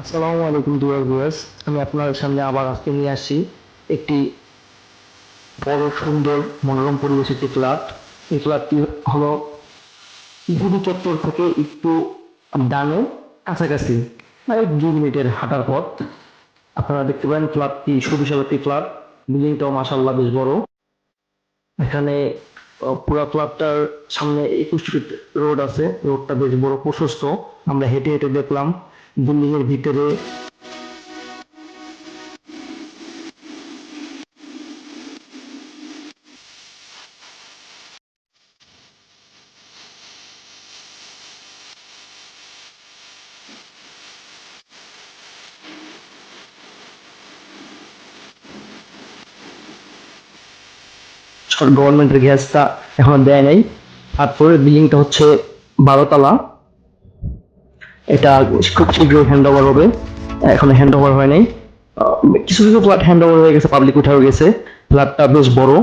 আসসালামু আলাইকুম দুয়ার ভিউয়ার্স, আমি আপনার সামনে আবার আজকে নিয়ে আসছি একটি বড় সুন্দর মনোরম পরিবেশ একটি ফ্ল্যাট। এই ফ্ল্যাটটি হলো ইহুদি চত্বর থেকে একটু ডানে কাছাকাছি, প্রায় 2 মিনিটের হাঁটার পথ। আপনারা দেখতে পারেন ফ্ল্যাটটি সুবিশাল একটি ফ্ল্যাট। বিল্ডিংটাও মাশাআল্লাহ বেশ বড়। এখানে পুরো ফ্ল্যাটটার সামনে 21 ফিট রোড আছে, রোডটা বেশ বড় প্রশস্ত। আমরা হেঁটে হেঁটে দেখলাম বিল্ডিং এর ভিতরে গভর্নমেন্টের গ্যাসটা এখনো দেয় নাই। তারপরে বিল্ডিংটা হচ্ছে 12 তলা। এটা খুব শীঘ্রই হ্যান্ড ওভার হবে, এখনো হ্যান্ড ওভার হয় নাই। কিছু কিছু ফ্ল্যাট হ্যান্ড ওভার হয়ে গেছে, পাবলিক উঠাও গেছে। ফ্ল্যাটটা বেশ বড়।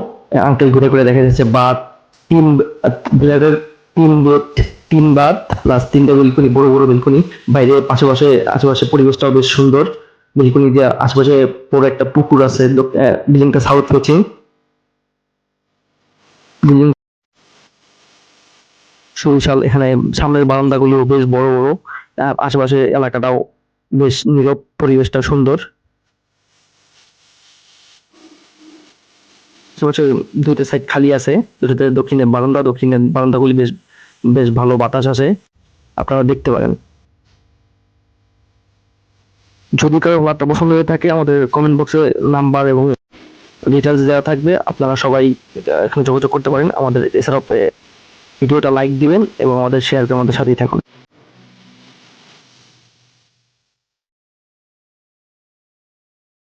আঙ্কেল ঘুরে ঘুরে দেখা যাচ্ছে বাথ, তিন ফ্ল্যাটের তিন বেড, তিন বাথ প্লাস তিনটা বেলকনি, বড় বড় বেলকনি। বাইরে পাশাপাশি আশেপাশে পরিবেশটাও বেশ সুন্দর। বেলকনি দিয়ে আশেপাশে বড় একটা পুকুর আছে। বিল্ডিংটা সাউথ ফেসিং। বিল্ডিং সুবিশাল। এখানে সামনের বারান্দাগুলো বেশ বড় বড়। আশেপাশে এলাকাটাও বেশ নীরব, পরিবেশটা সুন্দর। আশেপাশে দুইটা সাইড খালি আছে, দুটোতে দক্ষিণে বারান্দা, দক্ষিণে বারান্দাগুলি বেশ বেশ ভালো বাতাস আছে, আপনারা দেখতে পারেন। যদি কারো ফ্ল্যাটটা পছন্দ হয়ে থাকে, আমাদের কমেন্ট বক্সে নাম্বার এবং ডিটেলস দেওয়া থাকবে, আপনারা সবাই এখানে যোগাযোগ করতে পারেন আমাদের। এছাড়াও ভিডিওটা লাইক দিবেন এবং আমাদের শেয়ার করে আমাদের সাথেই থাকুন।